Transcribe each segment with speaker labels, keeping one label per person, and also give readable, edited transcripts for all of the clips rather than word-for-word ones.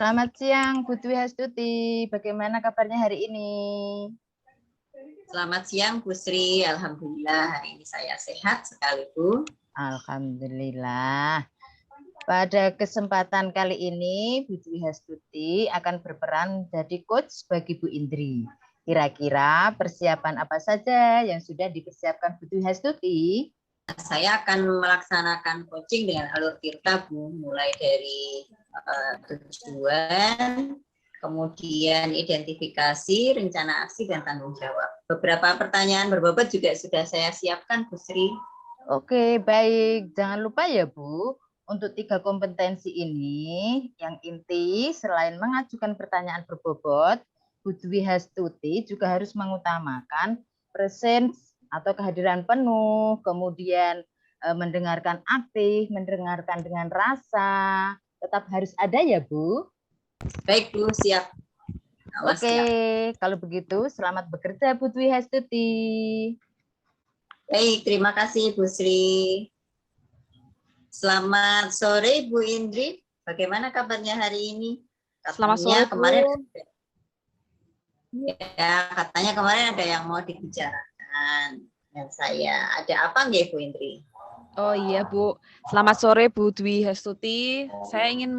Speaker 1: Selamat siang, Bu Dwi Hastuti. Bagaimana kabarnya hari ini?
Speaker 2: Selamat siang, Bu Sri. Alhamdulillah hari ini saya sehat sekali, Bu.
Speaker 1: Alhamdulillah. Pada kesempatan kali ini, Bu Dwi Hastuti akan berperan jadi coach bagi Bu Indri. Kira-kira persiapan apa saja yang sudah dipersiapkan Bu Dwi Hastuti?
Speaker 2: Saya akan melaksanakan coaching dengan alur tirta, Bu, mulai dari tujuan, kemudian identifikasi, rencana aksi, dan tanggung jawab. Beberapa pertanyaan berbobot juga sudah saya siapkan, Bu Sri.
Speaker 1: Oke, baik. Jangan lupa ya, Bu, untuk 3 kompetensi ini, yang inti selain mengajukan pertanyaan berbobot, Bu Dwi Hastuti juga harus mengutamakan presence atau kehadiran penuh, kemudian mendengarkan aktif, mendengarkan dengan rasa, tetap harus ada ya, Bu?
Speaker 2: Baik, Bu, siap.
Speaker 1: Oke, siap. Kalau begitu selamat bekerja, Bu Dwi Hastuti.
Speaker 2: Baik, terima kasih, Bu Sri. Selamat sore, Bu Indri. Bagaimana kabarnya hari ini?
Speaker 3: Selamat sore,
Speaker 2: kemarin,
Speaker 3: Bu.
Speaker 2: Ya, katanya kemarin ada yang mau dibicarakan dengan saya. Ada apa nggak, Bu Indri?
Speaker 3: Oh iya, Bu. Selamat sore, Bu Dwi Hastuti. Saya ingin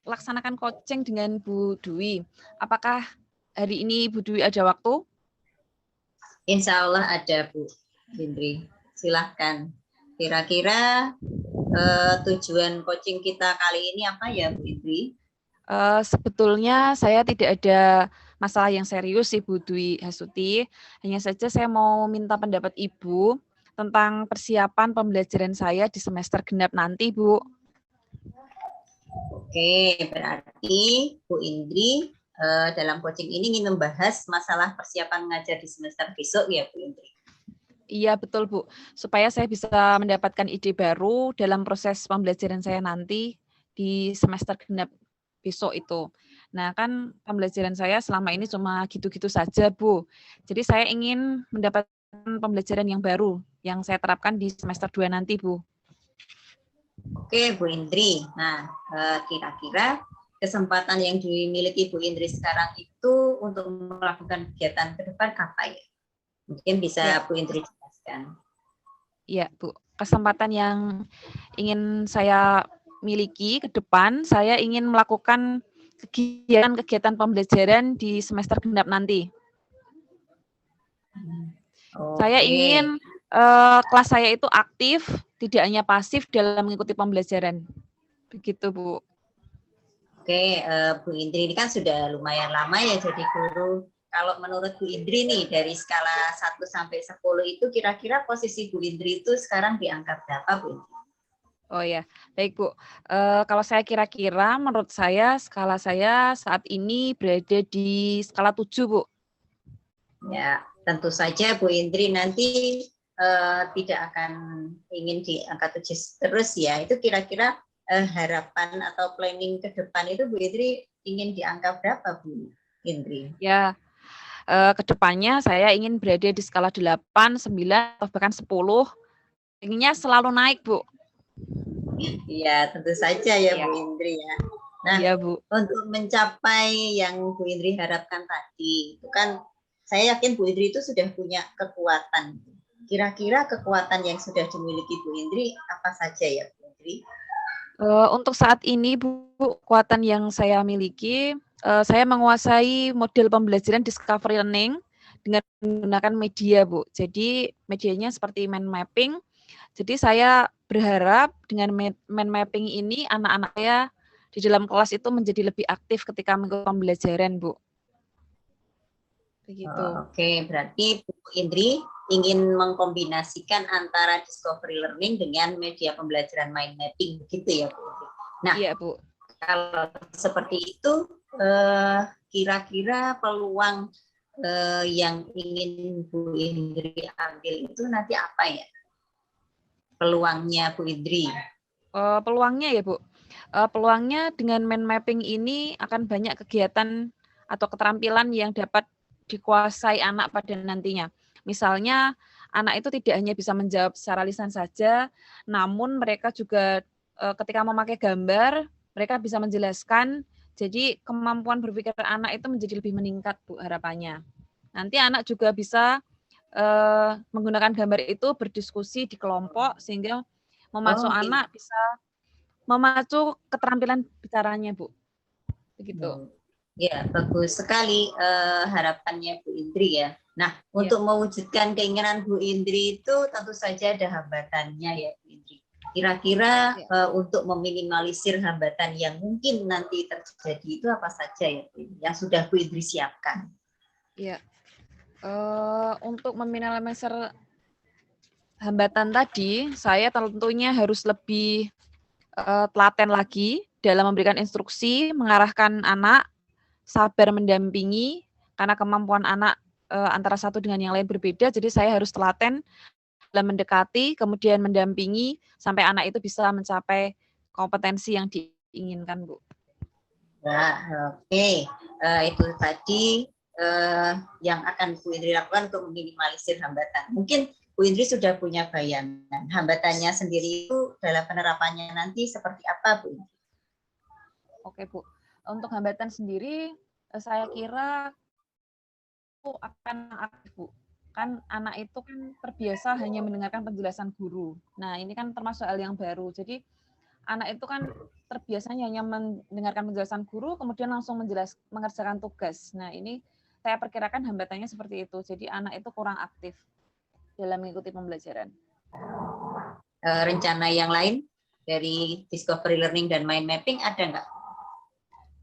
Speaker 3: melaksanakan coaching dengan Bu Dwi. Apakah hari ini Bu Dwi ada waktu?
Speaker 2: Insya Allah ada, Bu Indri. Silahkan. Kira-kira tujuan coaching kita kali ini apa ya, Bu Indri?
Speaker 3: Sebetulnya saya tidak ada masalah yang serius sih, Bu Dwi Hastuti. Hanya saja saya mau minta pendapat Ibu tentang persiapan pembelajaran saya di semester genap nanti, Bu.
Speaker 2: Oke, berarti Bu Indri dalam coaching ini ingin membahas masalah persiapan mengajar di semester besok ya, Bu Indri?
Speaker 3: Iya, betul, Bu. Supaya saya bisa mendapatkan ide baru dalam proses pembelajaran saya nanti di semester genap besok itu. Nah, kan pembelajaran saya selama ini cuma gitu-gitu saja, Bu. Jadi saya ingin mendapatkan pembelajaran yang baru yang saya terapkan di semester 2 nanti, Bu.
Speaker 2: Oke, Bu Indri. Nah, kira-kira kesempatan yang dimiliki Bu Indri sekarang itu untuk melakukan kegiatan ke depan apa ya? Mungkin bisa Bu Indri jelaskan.
Speaker 3: Iya, Bu. Kesempatan yang ingin saya miliki ke depan, saya ingin melakukan kegiatan-kegiatan pembelajaran di semester genap nanti. Saya ingin kelas saya itu aktif, tidak hanya pasif dalam mengikuti pembelajaran. Begitu, Bu.
Speaker 2: Oke, Bu Indri ini kan sudah lumayan lama ya jadi guru. Kalau menurut Bu Indri nih, dari skala 1 sampai 10 itu kira-kira posisi Bu Indri itu sekarang di angka berapa, Bu Indri?
Speaker 3: Oh ya, baik, Bu. Kalau saya kira-kira, menurut saya, skala saya saat ini berada di skala 7, Bu.
Speaker 2: Ya, tentu saja Bu Indri nanti tidak akan ingin di angka 7 terus ya. Itu kira-kira harapan atau planning ke depan itu Bu Indri ingin di angka berapa, Bu Indri?
Speaker 3: Ya, kedepannya saya ingin berada di skala 8, 9, atau bahkan 10. Inginnya selalu naik, Bu.
Speaker 2: Iya, tentu saja ya, Bu Indri ya. Nah,
Speaker 3: ya, Bu.
Speaker 2: Untuk mencapai yang Bu Indri harapkan tadi, itu kan saya yakin Bu Indri itu sudah punya kekuatan. Kira-kira kekuatan yang sudah dimiliki Bu Indri apa saja ya, Bu Indri?
Speaker 3: Untuk saat ini, Bu, kekuatan yang saya miliki, saya menguasai model pembelajaran discovery learning dengan menggunakan media, Bu. Jadi medianya seperti mind mapping. Jadi saya berharap dengan mind mapping ini anak-anak saya di dalam kelas itu menjadi lebih aktif ketika mengikuti pembelajaran, Bu. Begitu.
Speaker 2: Oke, berarti Bu Indri ingin mengkombinasikan antara discovery learning dengan media pembelajaran mind mapping, begitu ya, Bu Indri? Nah,
Speaker 3: iya, Bu.
Speaker 2: Kalau seperti itu, kira-kira peluang yang ingin Bu Indri ambil itu nanti apa ya? Peluangnya Bu Indri.
Speaker 3: Peluangnya ya Bu, peluangnya dengan mind mapping ini akan banyak kegiatan atau keterampilan yang dapat dikuasai anak pada nantinya. Misalnya anak itu tidak hanya bisa menjawab secara lisan saja, namun mereka juga ketika memakai gambar, mereka bisa menjelaskan. Jadi kemampuan berpikir anak itu menjadi lebih meningkat Bu harapannya. Nanti anak juga bisa menggunakan gambar itu berdiskusi di kelompok sehingga memacu anak bisa memacu keterampilan bicaranya, Bu. Begitu.
Speaker 2: Ya, bagus sekali harapannya Bu Indri ya. Nah, untuk mewujudkan keinginan Bu Indri itu tentu saja ada hambatannya ya Bu Indri. Kira-kira untuk meminimalisir hambatan yang mungkin nanti terjadi itu apa saja ya Bu Indri, yang sudah Bu Indri siapkan?
Speaker 3: Iya. Untuk meminimalisir hambatan tadi, saya tentunya harus lebih telaten lagi dalam memberikan instruksi, mengarahkan anak, sabar mendampingi, karena kemampuan anak antara satu dengan yang lain berbeda, jadi saya harus telaten dalam mendekati, kemudian mendampingi, sampai anak itu bisa mencapai kompetensi yang diinginkan, Bu.
Speaker 2: Nah, oke. Itu tadi yang akan Bu Indri lakukan untuk meminimalisir hambatan. Mungkin Bu Indri sudah punya bayangan hambatannya sendiri itu dalam penerapannya nanti seperti apa, Bu Indri?
Speaker 3: Oke, Bu. Untuk hambatan sendiri, saya kira akan aktif, Bu. Kan anak itu kan terbiasa hanya mendengarkan penjelasan guru. Nah, ini kan termasuk hal yang baru. Jadi, anak itu kan terbiasanya hanya mendengarkan penjelasan guru, kemudian langsung mengerjakan tugas. Nah, ini saya perkirakan hambatannya seperti itu. Jadi, anak itu kurang aktif dalam mengikuti pembelajaran.
Speaker 2: Rencana yang lain dari discovery learning dan mind mapping ada nggak?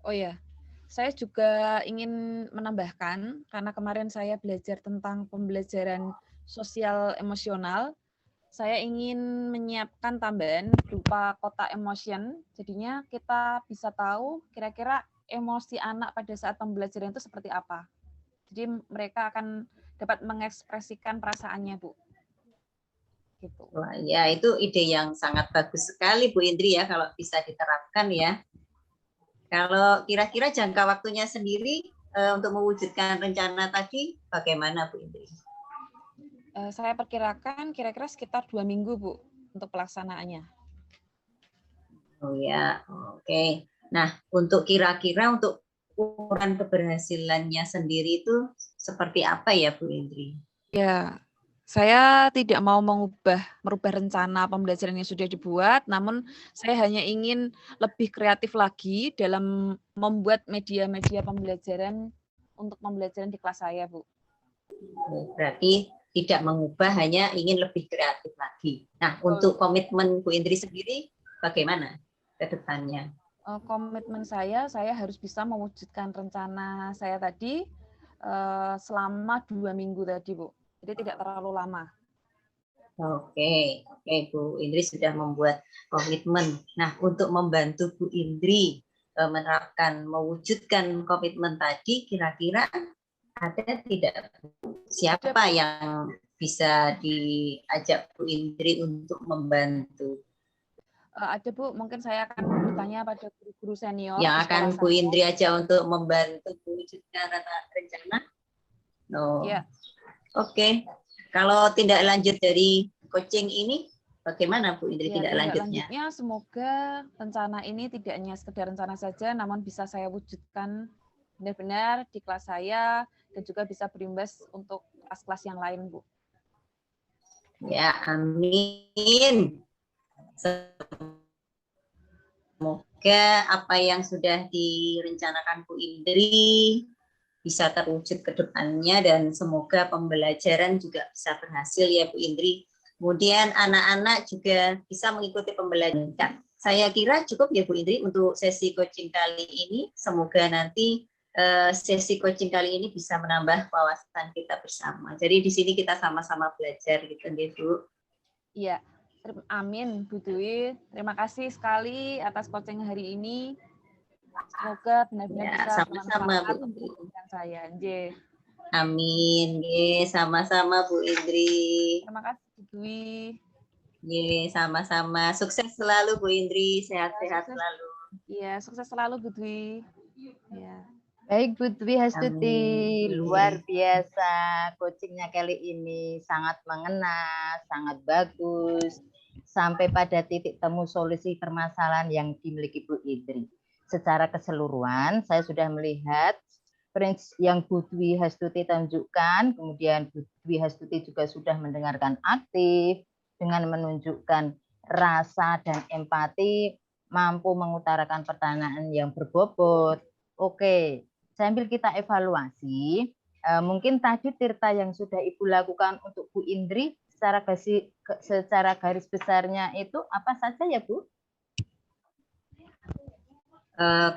Speaker 3: Oh ya, saya juga ingin menambahkan, karena kemarin saya belajar tentang pembelajaran sosial emosional, saya ingin menyiapkan tambahan berupa kotak emotion, jadinya kita bisa tahu kira-kira emosi anak pada saat pembelajaran itu seperti apa. Jadi mereka akan dapat mengekspresikan perasaannya, Bu. Gitu.
Speaker 2: Wah, ya itu ide yang sangat bagus sekali Bu Indri ya kalau bisa diterapkan ya. Kalau kira-kira jangka waktunya sendiri untuk mewujudkan rencana tadi bagaimana Bu Indri?
Speaker 3: Saya perkirakan kira-kira sekitar 2 minggu Bu untuk pelaksanaannya.
Speaker 2: Oh ya, oke. Nah, untuk kira-kira untuk ukuran keberhasilannya sendiri itu seperti apa ya Bu Indri?
Speaker 3: Ya, saya tidak mau merubah rencana pembelajaran yang sudah dibuat, namun saya hanya ingin lebih kreatif lagi dalam membuat media-media pembelajaran untuk pembelajaran di kelas saya, Bu.
Speaker 2: Berarti tidak mengubah, hanya ingin lebih kreatif lagi. Nah, untuk komitmen Bu Indri sendiri bagaimana ke depannya?
Speaker 3: Komitmen saya harus bisa mewujudkan rencana saya tadi selama 2 minggu tadi, Bu. Jadi tidak terlalu lama.
Speaker 2: Oke, Bu Indri sudah membuat komitmen. Nah, untuk membantu Bu Indri mewujudkan komitmen tadi, kira-kira ada tidak siapa yang bisa diajak Bu Indri untuk membantu?
Speaker 3: Ada Bu, mungkin saya akan bertanya pada guru-guru senior.
Speaker 2: Yang akan Bu Indri aja untuk membantu mewujudkan rencana? No. Ya. Oke. Kalau tindak lanjut dari coaching ini, bagaimana Bu Indri tindak lanjutnya?
Speaker 3: Semoga rencana ini tidak hanya sekedar rencana saja, namun bisa saya wujudkan benar-benar di kelas saya dan juga bisa berimbas untuk kelas-kelas yang lain, Bu.
Speaker 2: Ya, amin. Semoga apa yang sudah direncanakan Bu Indri bisa terwujud ke depannya dan semoga pembelajaran juga bisa berhasil ya Bu Indri. Kemudian anak-anak juga bisa mengikuti pembelajaran. Saya kira cukup ya Bu Indri untuk sesi coaching kali ini. Semoga nanti sesi coaching kali ini bisa menambah wawasan kita bersama. Jadi di sini kita sama-sama belajar gitu Bu.
Speaker 3: Iya. Amin Bu Dwi. Terima kasih sekali atas coaching hari ini. Semoga benar-benar
Speaker 2: Ya,
Speaker 3: bisa
Speaker 2: sama-sama
Speaker 3: bermanfaat
Speaker 2: Bu.
Speaker 3: untuk pendidikan saya. Nggih.
Speaker 2: Amin. Ye, sama-sama Bu Indri.
Speaker 3: Terima kasih Bu Dwi.
Speaker 2: Ye, sama-sama. Sukses selalu Bu Indri, sehat-sehat
Speaker 3: Sukses.
Speaker 2: selalu.
Speaker 3: Iya, sukses selalu Bu Dwi. Ya.
Speaker 1: Baik Bu Dwi Hastuti,
Speaker 2: Amin.
Speaker 1: luar biasa coachingnya kali ini, sangat mengena, sangat bagus, sampai pada titik temu solusi permasalahan yang dimiliki Bu Indri. Secara keseluruhan, saya sudah melihat yang Bu Dwi Hastuti tunjukkan, kemudian Bu Dwi Hastuti juga sudah mendengarkan aktif, dengan menunjukkan rasa dan empati, mampu mengutarakan pertanyaan yang berbobot. Oke, sambil kita evaluasi, mungkin tadi Tirta yang sudah Ibu lakukan untuk Bu Indri, secara garis besarnya itu apa saja ya Bu?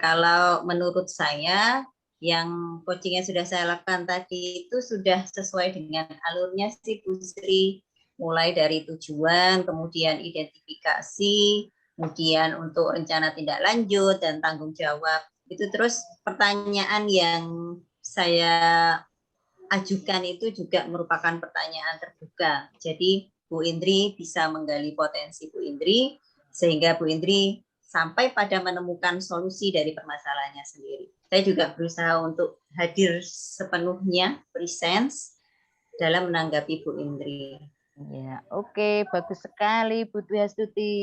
Speaker 2: Kalau menurut saya, yang coaching yang sudah saya lakukan tadi itu sudah sesuai dengan alurnya sih Bu Sri. Mulai dari tujuan, kemudian identifikasi, kemudian untuk rencana tindak lanjut dan tanggung jawab. Itu terus pertanyaan yang saya ajukan itu juga merupakan pertanyaan terbuka. Jadi Bu Indri bisa menggali potensi Bu Indri, sehingga Bu Indri sampai pada menemukan solusi dari permasalahannya sendiri. Saya juga berusaha untuk hadir sepenuhnya, presence, dalam menanggapi Bu Indri.
Speaker 1: Ya, oke, bagus sekali Bu Dwi Hastuti.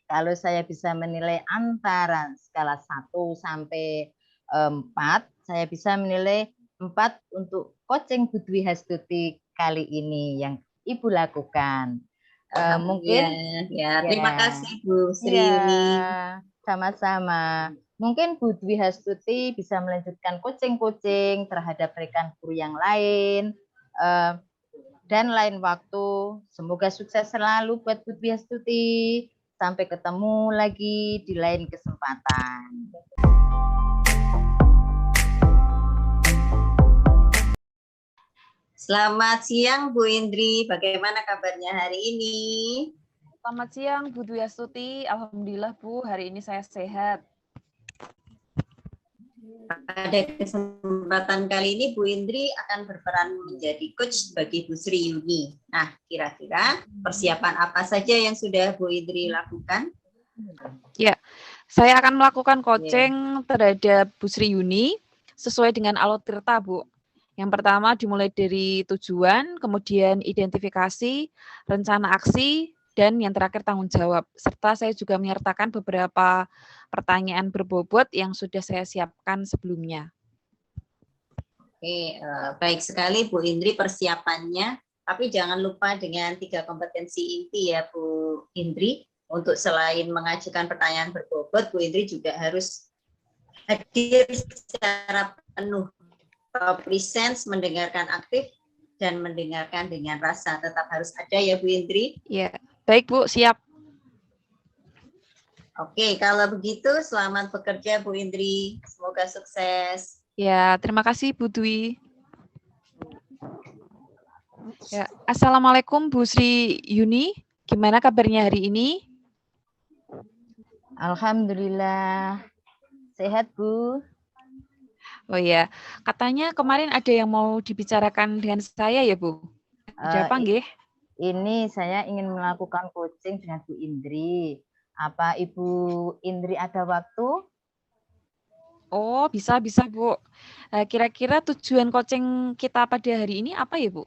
Speaker 1: Kalau saya bisa menilai antara skala 1 sampai 4, saya bisa menilai 4 untuk coaching Bu Dwi Hastuti kali ini yang Ibu lakukan. Mungkin
Speaker 2: ya, terima kasih Bu Sri Yuni.
Speaker 1: Sama-sama. Mungkin Bu Dwi Hastuti bisa melanjutkan coaching-coaching terhadap rekan guru yang lain. Dan lain waktu. Semoga sukses selalu buat Bu Dwi Hastuti. Sampai ketemu lagi di lain kesempatan.
Speaker 2: Selamat siang Bu Indri, bagaimana kabarnya hari ini?
Speaker 3: Selamat siang Bu Dwi Hastuti, alhamdulillah Bu, hari ini saya sehat.
Speaker 2: Pada kesempatan kali ini Bu Indri akan berperan menjadi coach bagi Bu Sri Yuni. Nah, kira-kira persiapan apa saja yang sudah Bu Indri lakukan?
Speaker 3: Ya, saya akan melakukan coaching terhadap Bu Sri Yuni sesuai dengan alur Tirta, Bu. Yang pertama dimulai dari tujuan, kemudian identifikasi, rencana aksi, dan yang terakhir tanggung jawab. Serta saya juga menyertakan beberapa pertanyaan berbobot yang sudah saya siapkan sebelumnya.
Speaker 2: Oke, baik sekali Bu Indri persiapannya. Tapi jangan lupa dengan 3 kompetensi inti ya Bu Indri. Untuk selain mengajukan pertanyaan berbobot, Bu Indri juga harus hadir secara penuh. Presence, mendengarkan aktif, dan mendengarkan dengan rasa. Tetap harus ada ya Bu Indri?
Speaker 3: Ya, baik Bu, siap.
Speaker 2: Oke, kalau begitu selamat bekerja Bu Indri. Semoga sukses.
Speaker 3: Ya, terima kasih Bu Dwi. Ya, Assalamualaikum Bu Sri Yuni. Gimana kabarnya hari ini?
Speaker 1: Alhamdulillah. Sehat Bu.
Speaker 3: Oh ya, katanya kemarin ada yang mau dibicarakan dengan saya ya Bu? Ada apa nggih?
Speaker 1: Ini saya ingin melakukan coaching dengan Bu Indri. Apa Ibu Indri ada waktu?
Speaker 3: Oh, bisa Bu. Kira-kira tujuan coaching kita pada hari ini apa ya Bu?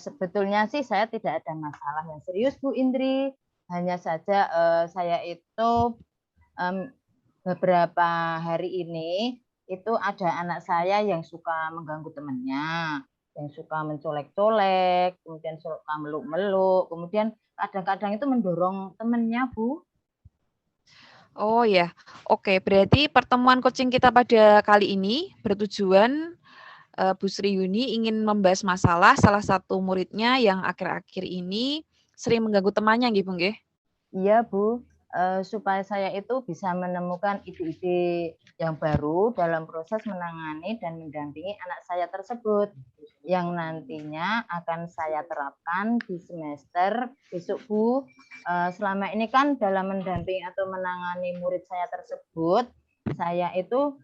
Speaker 1: Sebetulnya sih saya tidak ada masalah yang serius Bu Indri. Hanya saja saya itu beberapa hari ini itu ada anak saya yang suka mengganggu temannya, yang suka mencolek-colek, kemudian suka meluk-meluk, kemudian kadang-kadang itu mendorong temannya, Bu.
Speaker 3: Oh ya, oke. Berarti pertemuan coaching kita pada kali ini bertujuan Bu Sri Yuni ingin membahas masalah salah satu muridnya yang akhir-akhir ini sering mengganggu temannya, nggih Bu nggih?
Speaker 1: Iya Bu, supaya saya itu bisa menemukan ide-ide yang baru dalam proses menangani dan mendampingi anak saya tersebut, yang nantinya akan saya terapkan di semester besok Bu. Selama ini kan dalam mendampingi atau menangani murid saya tersebut, saya itu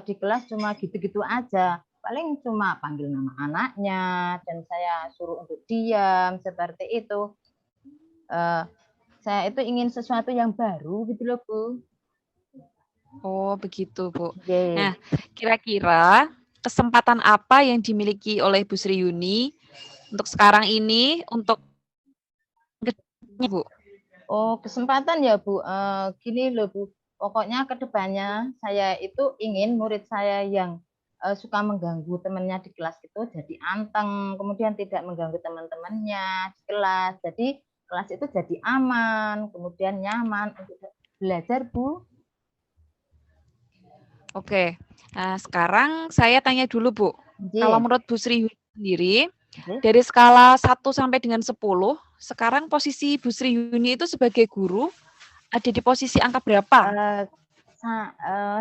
Speaker 1: di kelas cuma gitu-gitu aja. Paling cuma panggil nama anaknya dan saya suruh untuk diam seperti itu. Saya itu ingin sesuatu yang baru gitu loh, Bu.
Speaker 3: Oh, begitu, Bu.
Speaker 1: Oke.
Speaker 3: Nah, kira-kira kesempatan apa yang dimiliki oleh Bu Sri Yuni untuk sekarang ini, untuk kedepannya, Bu?
Speaker 1: Oh, kesempatan ya, Bu. Gini loh, Bu. Pokoknya ke depannya saya itu ingin murid saya yang suka mengganggu temannya di kelas itu jadi anteng, kemudian tidak mengganggu teman-temannya di kelas. Jadi kelas itu jadi aman, kemudian nyaman untuk belajar, Bu.
Speaker 3: Oke. Nah, sekarang saya tanya dulu, Bu. Kalau menurut Bu Sri Yuni sendiri, dari skala 1 sampai dengan 10, sekarang posisi Bu Sri Yuni itu sebagai guru ada di posisi angka berapa?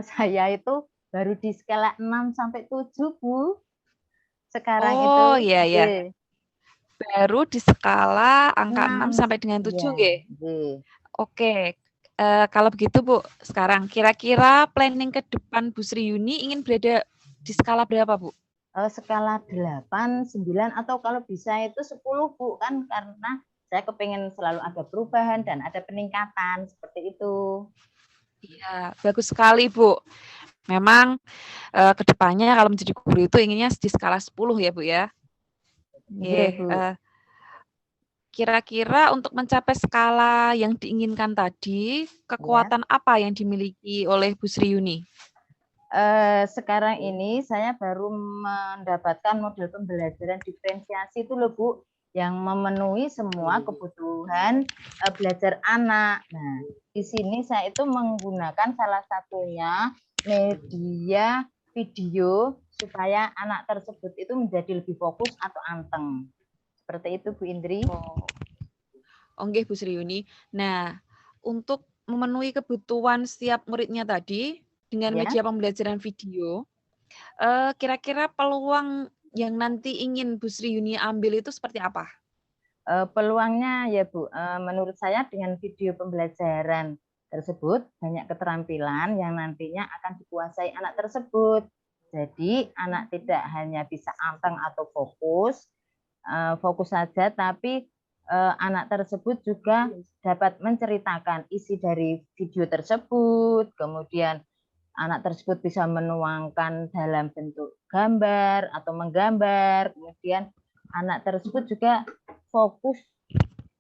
Speaker 1: Saya itu baru di skala 6 sampai 7, Bu. Sekarang itu.
Speaker 3: Oh, iya, ya. Baru di skala angka 6 sampai dengan 7, nggih. Oke. Kalau begitu, Bu, sekarang kira-kira planning ke depan Bu Sri Yuni ingin berada di skala berapa, Bu?
Speaker 1: Skala 8, 9, atau kalau bisa itu 10, Bu. Kan karena saya kepengen selalu ada perubahan dan ada peningkatan, seperti itu.
Speaker 3: Iya, bagus sekali, Bu. Memang ke depannya kalau menjadi guru itu inginnya di skala 10 ya, Bu, ya?
Speaker 1: Iya, Bu.
Speaker 3: Kira-kira untuk mencapai skala yang diinginkan tadi, kekuatan apa yang dimiliki oleh Bu Sri Yuni?
Speaker 1: Sekarang ini saya baru mendapatkan model pembelajaran diferensiasi itu loh, Bu, yang memenuhi semua kebutuhan belajar anak. Nah, di sini saya itu menggunakan salah satunya media video supaya anak tersebut itu menjadi lebih fokus atau anteng. Seperti itu, Bu Indri.
Speaker 3: Oke, Bu Sri Yuni. Nah, untuk memenuhi kebutuhan setiap muridnya tadi dengan media pembelajaran video, kira-kira peluang yang nanti ingin Bu Sri Yuni ambil itu seperti apa?
Speaker 1: Peluangnya ya, Bu, menurut saya dengan video pembelajaran tersebut banyak keterampilan yang nantinya akan dikuasai anak tersebut. Jadi anak tidak hanya bisa anteng atau fokus saja, tapi anak tersebut juga dapat menceritakan isi dari video tersebut, kemudian anak tersebut bisa menuangkan dalam bentuk gambar atau menggambar, kemudian anak tersebut juga fokus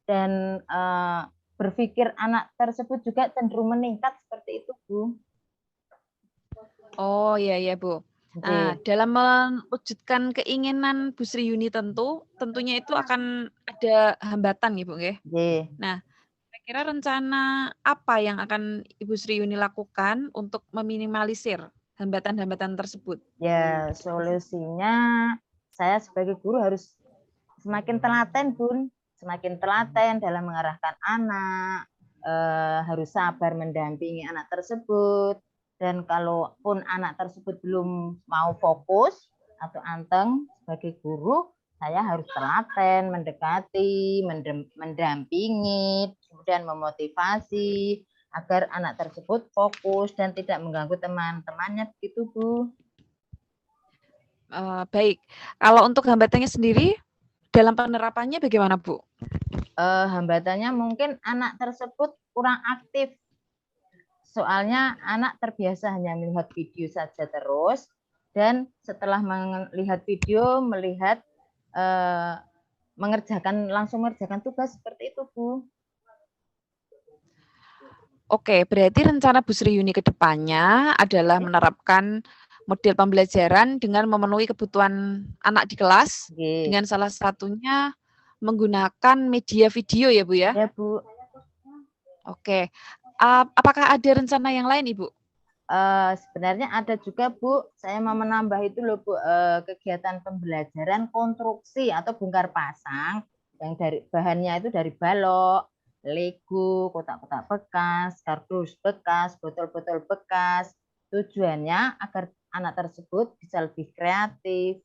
Speaker 1: dan berpikir anak tersebut juga cenderung meningkat seperti itu, Bu.
Speaker 3: Oh, iya, Bu. Nah, dalam mewujudkan keinginan Bu Sri Yuni tentunya itu akan ada hambatan, Bu, nggih? Nah, kira-kira rencana apa yang akan Ibu Sri Yuni lakukan untuk meminimalisir hambatan-hambatan tersebut?
Speaker 1: Ya, solusinya saya sebagai guru harus semakin telaten, Bun. Semakin telaten dalam mengarahkan anak, harus sabar mendampingi anak tersebut. Dan kalaupun anak tersebut belum mau fokus atau anteng sebagai guru, saya harus telaten, mendekati, mendampingi, kemudian memotivasi agar anak tersebut fokus dan tidak mengganggu teman-temannya, begitu, Bu.
Speaker 3: Baik. Kalau untuk hambatannya sendiri, dalam penerapannya bagaimana, Bu?
Speaker 1: Hambatannya mungkin anak tersebut kurang aktif. Soalnya anak terbiasa hanya melihat video saja terus, dan setelah melihat video, langsung mengerjakan tugas seperti itu, Bu.
Speaker 3: Oke, berarti rencana Bu Sri Yuni ke depannya adalah menerapkan model pembelajaran dengan memenuhi kebutuhan anak di kelas, dengan salah satunya menggunakan media video ya, Bu, ya?
Speaker 1: Ya, Bu.
Speaker 3: Oke. Apakah ada rencana yang lain, Ibu?
Speaker 1: Sebenarnya ada juga, Bu. Saya mau menambah itu loh, Bu, kegiatan pembelajaran konstruksi atau bongkar pasang yang dari bahannya itu dari balok, Lego, kotak-kotak bekas, kardus bekas, botol-botol bekas. Tujuannya agar anak tersebut bisa lebih kreatif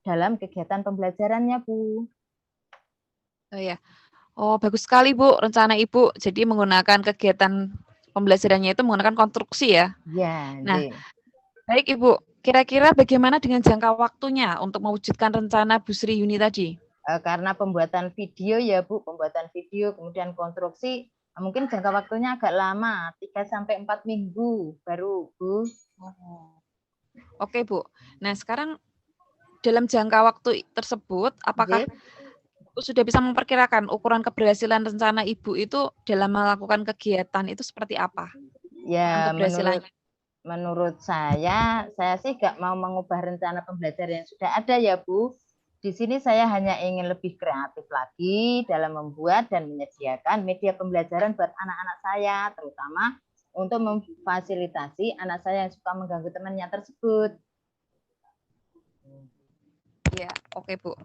Speaker 1: dalam kegiatan pembelajarannya, Bu.
Speaker 3: Oh ya. Oh, bagus sekali, Bu, rencana Ibu. Jadi menggunakan kegiatan pembelajarannya itu menggunakan konstruksi ya.
Speaker 1: Ya,
Speaker 3: Nah,
Speaker 1: nggih.
Speaker 3: baik Ibu, kira-kira bagaimana dengan jangka waktunya untuk mewujudkan rencana Bu Sri Yuni tadi?
Speaker 1: Karena pembuatan video ya Bu, pembuatan video kemudian konstruksi mungkin jangka waktunya agak lama, 3 sampai 4 minggu baru Bu.
Speaker 3: Oke Bu. Nah sekarang dalam jangka waktu tersebut, apakah
Speaker 1: Nggih.
Speaker 3: Ibu sudah bisa memperkirakan ukuran keberhasilan rencana Ibu itu dalam melakukan kegiatan itu seperti apa?
Speaker 1: Ya
Speaker 3: Untuk keberhasilannya.
Speaker 1: menurut saya sih nggak mau mengubah rencana pembelajaran yang sudah ada ya Bu. Di sini saya hanya ingin lebih kreatif lagi dalam membuat dan menyediakan media pembelajaran buat anak-anak saya, terutama untuk memfasilitasi anak saya yang suka mengganggu temannya tersebut.
Speaker 3: Ya, oke Bu.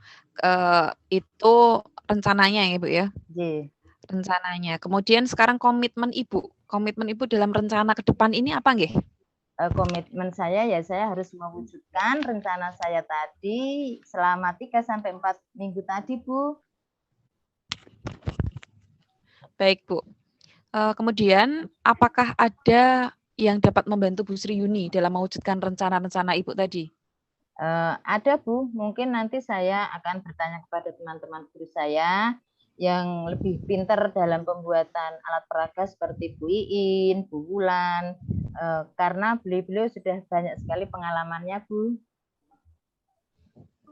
Speaker 3: Itu rencananya ya Bu ya?
Speaker 1: Nggih.
Speaker 3: Rencananya. Kemudian sekarang komitmen Ibu dalam rencana ke depan ini apa nggih?
Speaker 1: Komitmen saya ya saya harus mewujudkan rencana saya tadi selama 3 sampai 4 minggu tadi, Bu.
Speaker 3: Baik, Bu. Kemudian apakah ada yang dapat membantu Bu Sri Yuni dalam mewujudkan rencana-rencana Ibu tadi?
Speaker 1: Ada Bu, mungkin nanti saya akan bertanya kepada teman-teman guru saya yang lebih pintar dalam pembuatan alat peraga seperti Bu Iin, Bu Wulan, karena beliau sudah banyak sekali pengalamannya Bu.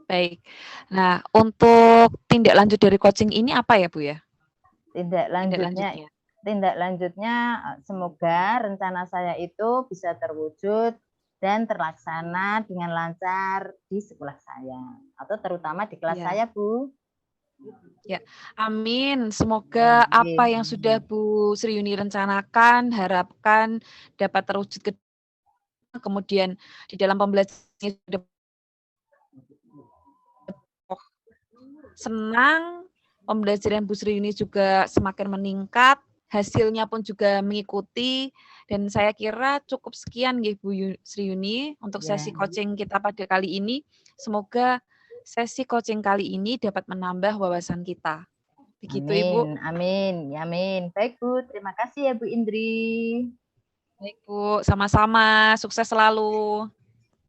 Speaker 3: Baik. Nah, untuk tindak lanjut dari coaching ini apa ya Bu ya?
Speaker 1: Tindak lanjutnya semoga rencana saya itu bisa terwujud dan terlaksana dengan lancar di sekolah saya atau terutama di kelas saya Bu.
Speaker 3: Ya, amin. Semoga
Speaker 1: Amin.
Speaker 3: apa yang sudah Bu Sri Yuni rencanakan, harapkan dapat terwujud ke kemudian di dalam pembelajaran senang, pembelajaran Bu Sri Yuni juga semakin meningkat, hasilnya pun juga mengikuti, dan saya kira cukup sekian nggih Bu Sri Yuni untuk sesi coaching kita pada kali ini. Semoga sesi coaching kali ini dapat menambah wawasan kita. Begitu Ibu.
Speaker 1: Amin, amin. Baik Bu, terima kasih ya Bu Indri.
Speaker 3: Baik Bu, sama-sama. Sukses selalu.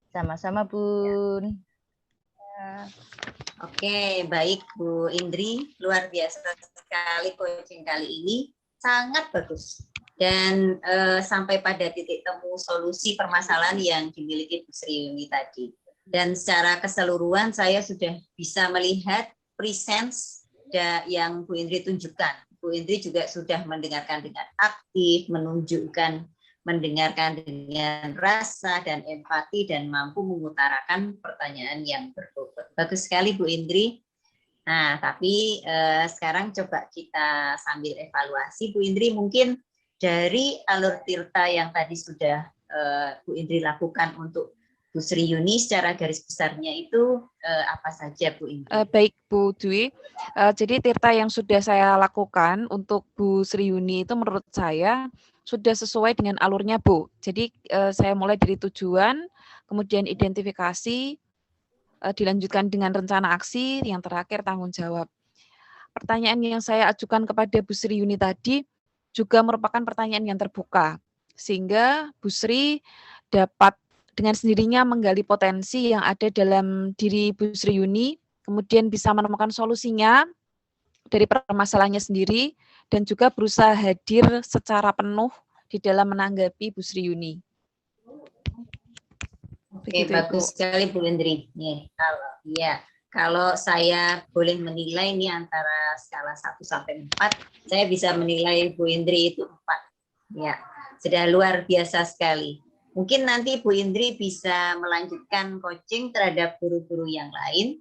Speaker 1: Sama-sama Bun.
Speaker 2: Ya. Oke, baik Bu Indri, luar biasa sekali coaching kali ini, sangat bagus. Dan sampai pada titik temu solusi permasalahan yang dimiliki Bu Sri Yuni tadi. Dan secara keseluruhan saya sudah bisa melihat presence yang Bu Indri tunjukkan. Bu Indri juga sudah mendengarkan dengan aktif, mendengarkan dengan rasa dan empati dan mampu mengutarakan pertanyaan yang berbobot. Bagus sekali Bu Indri. Nah, tapi sekarang coba kita sambil evaluasi. Bu Indri, mungkin dari alur tirta yang tadi sudah Bu Indri lakukan untuk Bu Sri Yuni secara garis besarnya itu apa saja Bu Indri?
Speaker 3: Baik Bu Dwi, jadi tirta yang sudah saya lakukan untuk Bu Sri Yuni itu menurut saya sudah sesuai dengan alurnya Bu. Jadi saya mulai dari tujuan, kemudian identifikasi, dilanjutkan dengan rencana aksi, yang terakhir tanggung jawab. Pertanyaan yang saya ajukan kepada Bu Sri Yuni tadi juga merupakan pertanyaan yang terbuka, sehingga Bu Sri dapat dengan sendirinya menggali potensi yang ada dalam diri Bu Sri Yuni, kemudian bisa menemukan solusinya dari permasalahannya sendiri, dan juga berusaha hadir secara penuh di dalam menanggapi Bu Sri Yuni.
Speaker 2: Oke, bagus sekali Bu Indri. Kalau saya boleh menilai ini antara skala 1 sampai 4, saya bisa menilai Bu Indri itu 4. Ya, sudah luar biasa sekali. Mungkin nanti Bu Indri bisa melanjutkan coaching terhadap guru-guru yang lain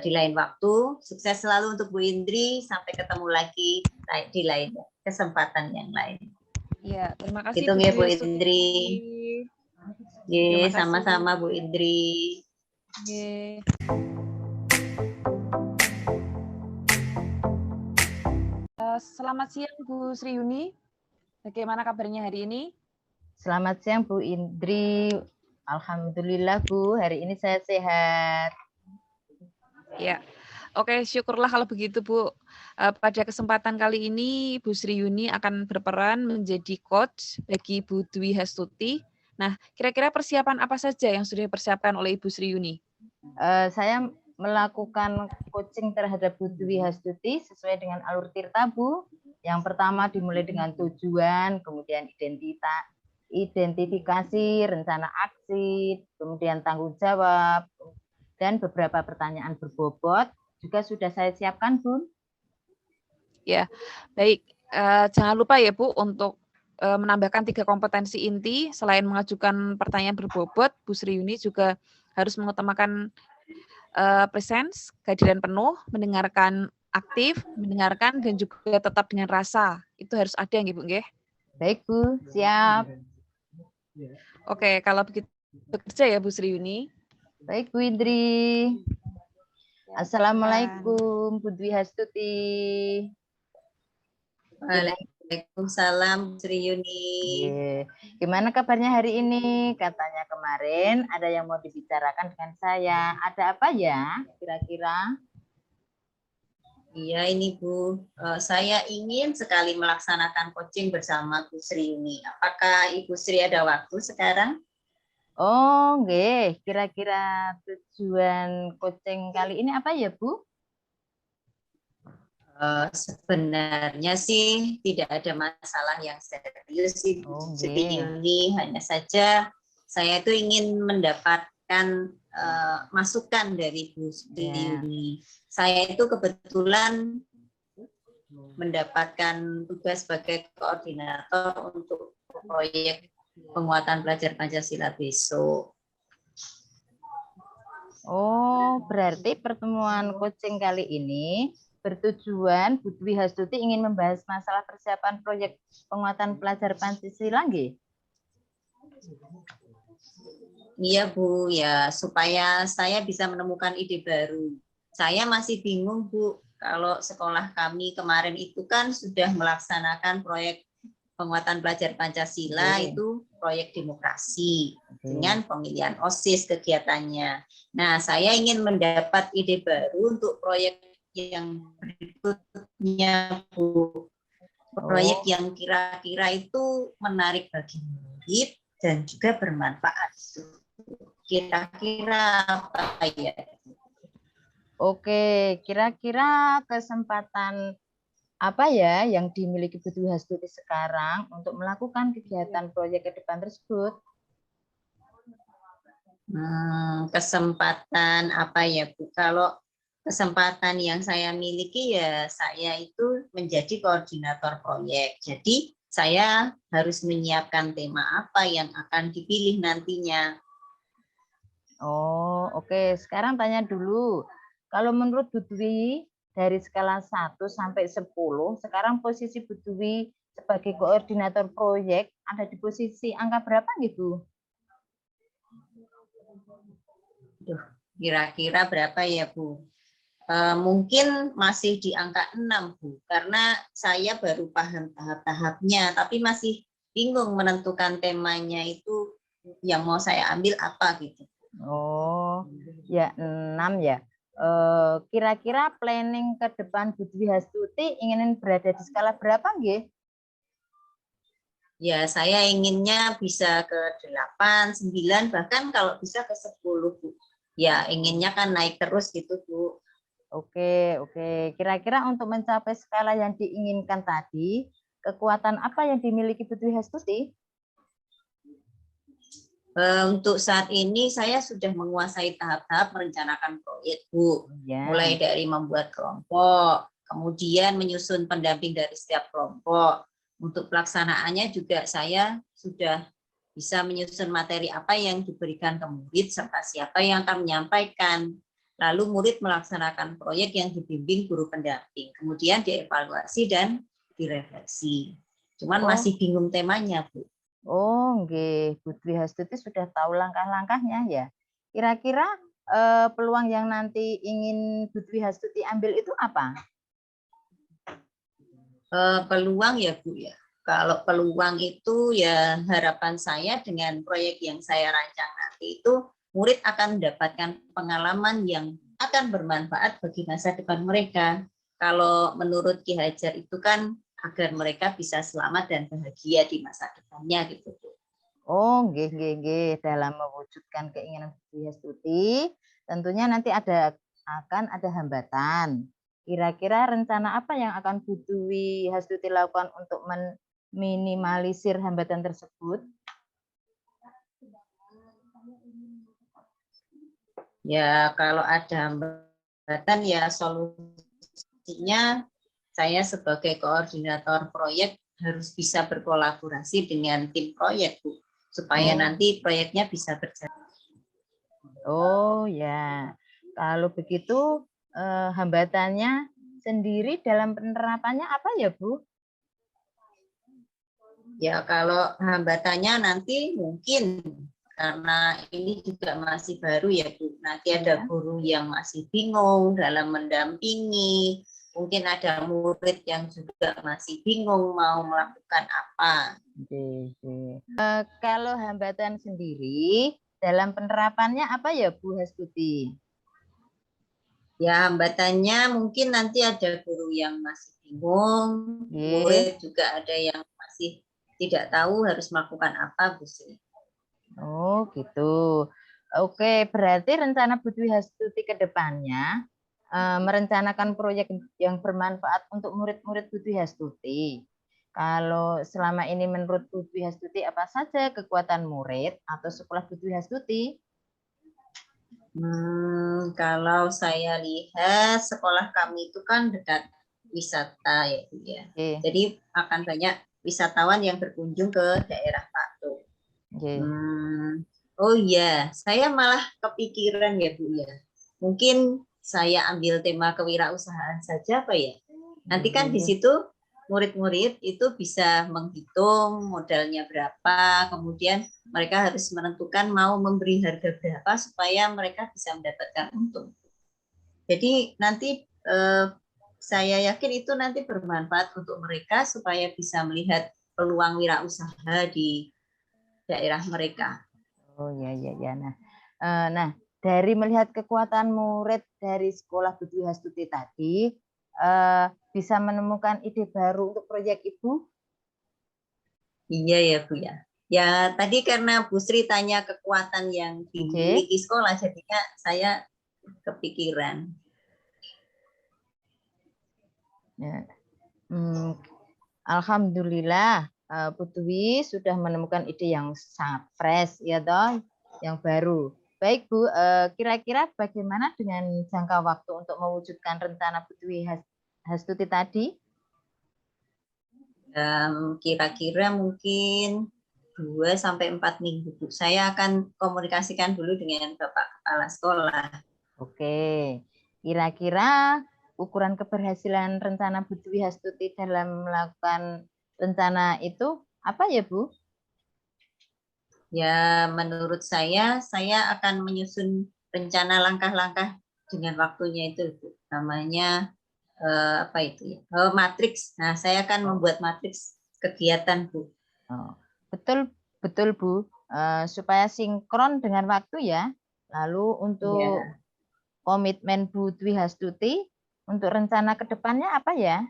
Speaker 2: di lain waktu. Sukses selalu untuk Bu Indri. Sampai ketemu lagi di lain kesempatan yang lain.
Speaker 3: Ya, terima kasih
Speaker 2: Bu Indri. Sama-sama Bu Indri.
Speaker 3: Selamat siang Bu Sri Yuni. Bagaimana kabarnya hari ini?
Speaker 1: Selamat siang Bu Indri. Alhamdulillah Bu, hari ini saya sehat.
Speaker 3: Ya, Oke, syukurlah kalau begitu, Bu. Pada kesempatan kali ini, Bu Sri Yuni akan berperan menjadi coach bagi Bu Dwi Hastuti. Nah, kira-kira persiapan apa saja yang sudah dipersiapkan oleh Ibu Sri Yuni?
Speaker 1: Saya melakukan coaching terhadap Bu Dwi Hastuti sesuai dengan alur tirta, Bu. Yang pertama dimulai dengan tujuan, kemudian identifikasi, rencana aksi, kemudian tanggung jawab, dan beberapa pertanyaan berbobot juga sudah saya siapkan, Bu.
Speaker 3: Ya, baik. Jangan lupa ya, Bu, untuk menambahkan 3 kompetensi inti. Selain mengajukan pertanyaan berbobot, Bu Sri Yuni juga harus mengutamakan presence, kehadiran penuh, mendengarkan aktif, mendengarkan, dan juga tetap dengan rasa. Itu harus ada, nggih, Bu, nggih?
Speaker 1: Baik, Bu. Siap.
Speaker 3: Oke, kalau begitu bekerja ya, Bu Sri Yuni.
Speaker 1: Baik, Bu Indri. Assalamualaikum, Bu Dwi Hastuti.
Speaker 2: Waalaikumsalam, Sri Yuni.
Speaker 1: Gimana kabarnya hari ini? Katanya kemarin ada yang mau dibicarakan dengan saya. Ada apa ya kira-kira?
Speaker 2: Iya ini Bu, saya ingin sekali melaksanakan coaching bersama Bu Sri Yuni. Apakah Ibu Sri ada waktu sekarang?
Speaker 1: Oh, nggih. Kira-kira tujuan coaching kali ini apa ya, Bu?
Speaker 2: Sebenarnya sih tidak ada masalah yang serius sih Bu Sri Yuni. Hanya saja saya itu ingin mendapatkan masukan dari Bu Sri Yuni. Saya itu kebetulan mendapatkan tugas sebagai koordinator untuk proyek penguatan pelajar Pancasila besok.
Speaker 1: Oh, berarti pertemuan coaching kali ini bertujuan Bu Dwi Hastuti ingin membahas masalah persiapan proyek penguatan pelajar Pancasila, nggih?
Speaker 2: Iya Bu, ya supaya saya bisa menemukan ide baru. Saya masih bingung Bu, kalau sekolah kami kemarin itu kan sudah melaksanakan proyek penguatan pelajar Pancasila, itu proyek demokrasi dengan pemilihan OSIS kegiatannya. Nah, saya ingin mendapat ide baru untuk proyek yang berikutnya, Bu. Proyek yang kira-kira itu menarik bagi murid dan juga bermanfaat. Kira-kira apa ya?
Speaker 1: Oke, kira-kira kesempatan apa ya yang dimiliki Bu Dwi Hastuti sekarang untuk melakukan kegiatan proyek ke depan tersebut?
Speaker 2: Kesempatan apa ya Bu? Kalau kesempatan yang saya miliki ya saya itu menjadi koordinator proyek. Jadi saya harus menyiapkan tema apa yang akan dipilih nantinya.
Speaker 1: Oh, oke. Sekarang tanya dulu. Kalau menurut Bu Dwi dari skala 1 sampai 10, sekarang posisi Bu Dwi sebagai koordinator proyek ada di posisi angka berapa gitu?
Speaker 2: Kira-kira berapa ya Bu? Mungkin masih di angka 6 Bu, karena saya baru paham tahap-tahapnya, tapi masih bingung menentukan temanya itu yang mau saya ambil apa gitu.
Speaker 1: Oh, ya 6 ya. Kira-kira planning ke depan Bu Dwi Hastuti ingin berada di skala berapa nggih?
Speaker 2: Ya, saya inginnya bisa ke 8, 9, bahkan kalau bisa ke 10 Bu. Ya, inginnya kan naik terus gitu Bu.
Speaker 1: Oke. Kira-kira untuk mencapai skala yang diinginkan tadi, kekuatan apa yang dimiliki Bu Dwi Hastuti?
Speaker 2: Untuk saat ini saya sudah menguasai tahap-tahap merencanakan proyek Bu. Mulai dari membuat kelompok, kemudian menyusun pendamping dari setiap kelompok. Untuk pelaksanaannya juga saya sudah bisa menyusun materi apa yang diberikan ke murid serta siapa yang akan menyampaikan. Lalu murid melaksanakan proyek yang dibimbing guru pendamping. Kemudian dievaluasi dan direfleksi. Cuman masih bingung temanya, Bu.
Speaker 1: Oh, nggih. Bu Dwi Hastuti sudah tahu langkah-langkahnya ya. Kira-kira peluang yang nanti ingin Bu Dwi Hastuti ambil itu apa?
Speaker 2: Peluang ya Bu ya. Kalau peluang itu ya harapan saya dengan proyek yang saya rancang nanti itu murid akan mendapatkan pengalaman yang akan bermanfaat bagi masa depan mereka. Kalau menurut Ki Hajar itu kan agar mereka bisa selamat dan bahagia di masa depannya gitu.
Speaker 1: Oh, nggih. Dalam mewujudkan keinginan Bu Dwi Hastuti, tentunya nanti akan ada hambatan. Kira-kira rencana apa yang akan Bu Dwi Hastuti lakukan untuk meminimalisir hambatan tersebut?
Speaker 2: Ya, kalau ada hambatan ya solusinya saya sebagai koordinator proyek harus bisa berkolaborasi dengan tim proyek, Bu, supaya nanti proyeknya bisa berjalan.
Speaker 1: Oh ya, kalau begitu hambatannya sendiri dalam penerapannya apa ya, Bu?
Speaker 2: Ya, kalau hambatannya nanti mungkin karena ini juga masih baru ya, Bu. Nanti ada guru yang masih bingung dalam mendampingi, mungkin ada murid yang juga masih bingung mau melakukan apa.
Speaker 1: Kalau hambatan sendiri dalam penerapannya apa ya, Bu Hastuti?
Speaker 2: Ya, hambatannya mungkin nanti ada guru yang masih bingung, murid juga ada yang masih tidak tahu harus melakukan apa, Bu Sri.
Speaker 1: Oh, gitu. Oke, berarti rencana Bu Dwi Hastuti ke depannya merencanakan proyek yang bermanfaat untuk murid-murid Bu Dwi Hastuti. Kalau selama ini menurut Bu Dwi Hastuti apa saja kekuatan murid atau sekolah Bu Dwi Hastuti?
Speaker 2: Kalau saya lihat sekolah kami itu kan dekat wisata ya, Bu ya. Jadi akan banyak wisatawan yang berkunjung ke daerah Patung. Oh iya, saya malah kepikiran ya, Bu ya. Mungkin saya ambil tema kewirausahaan saja apa ya? Nanti kan di situ murid-murid itu bisa menghitung modalnya berapa, kemudian mereka harus menentukan mau memberi harga berapa supaya mereka bisa mendapatkan untung. Jadi nanti saya yakin itu nanti bermanfaat untuk mereka supaya bisa melihat peluang wirausaha di daerah mereka.
Speaker 1: Oh ya. Nah, dari melihat kekuatan murid dari sekolah Bu Dwi Hastuti tadi, bisa menemukan ide baru untuk proyek Ibu?
Speaker 2: Iya ya, Bu ya. Ya, tadi karena Bu Sri tanya kekuatan yang dimiliki sekolah, jadinya saya kepikiran.
Speaker 1: Ya. Alhamdulillah, Bu Dwi sudah menemukan ide yang sangat fresh, ya toh, yang baru. Baik Bu, kira-kira bagaimana dengan jangka waktu untuk mewujudkan rencana Bu Dwi Hastuti tadi?
Speaker 2: Kira-kira mungkin 2-4 minggu, Bu. Saya akan komunikasikan dulu dengan Bapak Kepala Sekolah.
Speaker 1: Oke, kira-kira ukuran keberhasilan rencana Bu Dwi Hastuti dalam melakukan rencana itu apa ya, Bu?
Speaker 2: Ya, menurut saya akan menyusun rencana langkah-langkah dengan waktunya itu, Bu. Namanya apa itu ya? Matriks. Nah, saya akan membuat matriks kegiatan, Bu.
Speaker 1: Betul Bu, supaya sinkron dengan waktu ya. Lalu untuk komitmen Bu Dwi Hastuti untuk rencana ke depannya apa ya?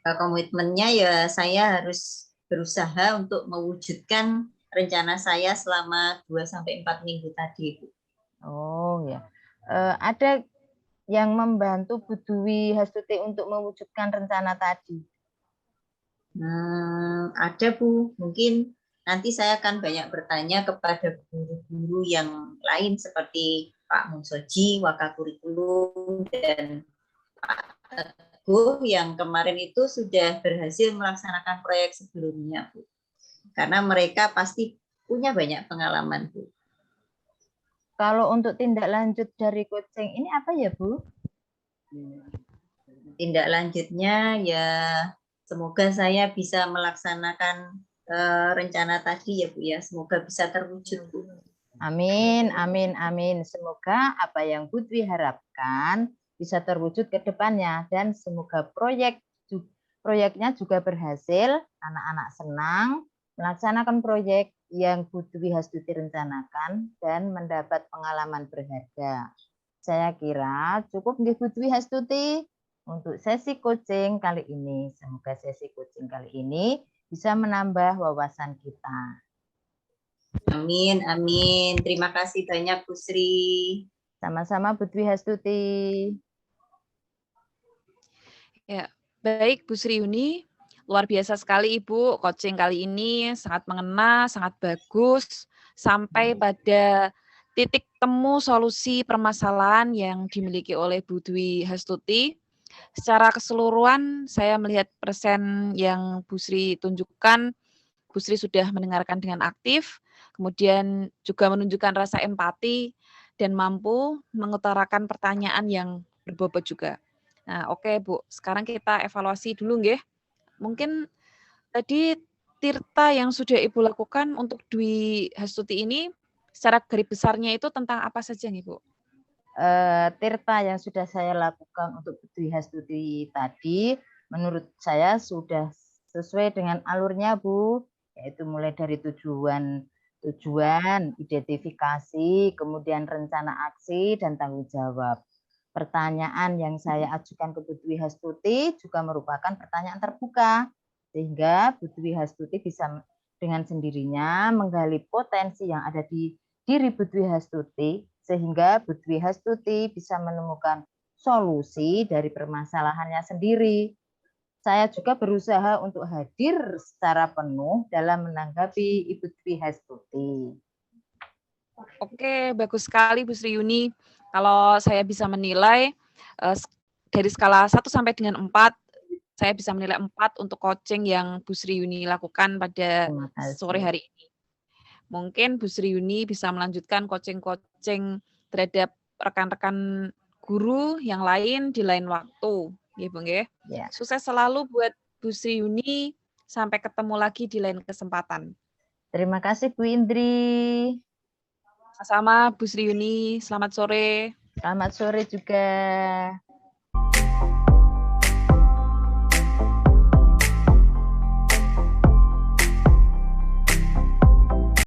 Speaker 2: Komitmennya ya saya harus berusaha untuk mewujudkan rencana saya selama 2-4 minggu tadi, Bu.
Speaker 1: Oh ya. Ada yang membantu Bu Dwi Hastuti untuk mewujudkan rencana tadi?
Speaker 2: Ada, Bu. Mungkin nanti saya akan banyak bertanya kepada guru-guru yang lain seperti Pak Munsoji, Wakakurikulum, dan Pak Teguh yang kemarin itu sudah berhasil melaksanakan proyek sebelumnya, Bu. Karena mereka pasti punya banyak pengalaman, Bu.
Speaker 1: Kalau untuk tindak lanjut dari coaching ini apa ya, Bu?
Speaker 2: Tindak lanjutnya ya semoga saya bisa melaksanakan rencana tadi ya, Bu ya. Semoga bisa terwujud, Bu.
Speaker 1: Amin. Semoga apa yang Bu Dwi harapkan bisa terwujud ke depannya dan semoga proyeknya juga berhasil, anak-anak senang melaksanakan proyek yang Bu Dwi Hastuti rencanakan dan mendapat pengalaman berharga. Saya kira cukup nggih Bu Dwi Hastuti untuk sesi coaching kali ini. Semoga sesi coaching kali ini bisa menambah wawasan kita.
Speaker 2: Amin, amin. Terima kasih banyak Bu Sri.
Speaker 1: Sama-sama Bu Dwi Hastuti.
Speaker 3: Ya, baik Bu Sri Yuni. Luar biasa sekali Ibu, coaching kali ini sangat mengena, sangat bagus, sampai pada titik temu solusi permasalahan yang dimiliki oleh Bu Dwi Hastuti. Secara keseluruhan, saya melihat persen yang Bu Sri tunjukkan, Bu Sri sudah mendengarkan dengan aktif, kemudian juga menunjukkan rasa empati, dan mampu mengutarakan pertanyaan yang berbobot juga. Nah, oke Bu, sekarang kita evaluasi dulu nggih. Mungkin tadi tirta yang sudah Ibu lakukan untuk Dwi Hastuti ini secara garis besarnya itu tentang apa saja nih Bu?
Speaker 1: Tirta yang sudah saya lakukan untuk Bu Dwi Hastuti tadi menurut saya sudah sesuai dengan alurnya Bu, yaitu mulai dari tujuan, identifikasi, kemudian rencana aksi dan tanggung jawab. Pertanyaan yang saya ajukan ke Bu Dwi Hastuti juga merupakan pertanyaan terbuka, sehingga Bu Dwi Hastuti bisa dengan sendirinya menggali potensi yang ada di diri Bu Dwi Hastuti, sehingga Bu Dwi Hastuti bisa menemukan solusi dari permasalahannya sendiri. Saya juga berusaha untuk hadir secara penuh dalam menanggapi Ibu Dwi Hastuti.
Speaker 3: Oke, bagus sekali Bu Sri Yuni. Kalau saya bisa menilai dari skala 1 sampai dengan 4, saya bisa menilai 4 untuk coaching yang Bu Sri Yuni lakukan pada sore hari ini. Mungkin Bu Sri Yuni bisa melanjutkan coaching-coaching terhadap rekan-rekan guru yang lain di lain waktu. Ya, Bu, nggih.
Speaker 1: Ya.
Speaker 3: Sukses selalu buat Bu Sri Yuni. Sampai ketemu lagi di lain kesempatan.
Speaker 1: Terima kasih Bu Indri.
Speaker 3: Sama-sama Bu Sri Yuni. Selamat sore.
Speaker 1: Selamat sore juga.